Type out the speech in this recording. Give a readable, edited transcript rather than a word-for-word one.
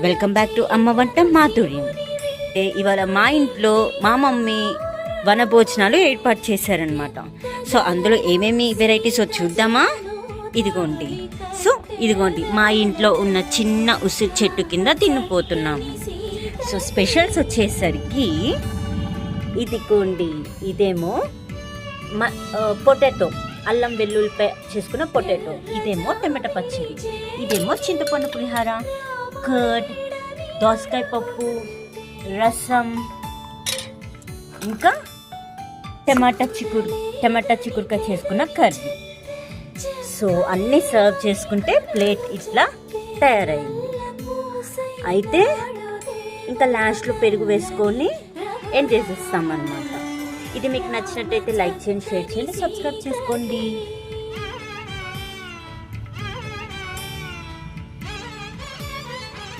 Welcome back to అమ్మ వంట మాధుర్యం. ఇవాళ మా ఇంట్లో మా మమ్మీ వనభోజనాలు ఏర్పాటు చేశారనమాట. సో అందులో ఏమేమి వెరైటీస్ చూద్దామా? ఇదిగోండి మా ఇంట్లో ఉన్న చిన్న ఉసిరి చెట్టు కింద తినిపోతున్నాము. సో స్పెషల్స్ వచ్చేసరికి ఇదేమో పొటాటో, అల్లం వెల్లుల్లిపై చేసుకున్న పొటాటో, ఇదేమో టమాటా పచ్చడి, ఇదేమో చింతపండు పులిహార, కర్డ్, దోసకాయ పప్పు, రసం, ఇంకా టమాటా చిక్కుడుకాయ చేసుకున్న కర్రీ. సో అన్నీ సర్వ్ చేసుకుంటే ప్లేట్ ఇట్లా తయారైంది. అయితే ఇంకా లాస్ట్లో పెరుగు వేసుకొని ఎండ్ చేసేస్తామన్నమాట. ఇది మీకు నచ్చినట్టయితే లైక్ చేయండి, షేర్ చేయండి, సబ్స్క్రైబ్ చేసుకోండి.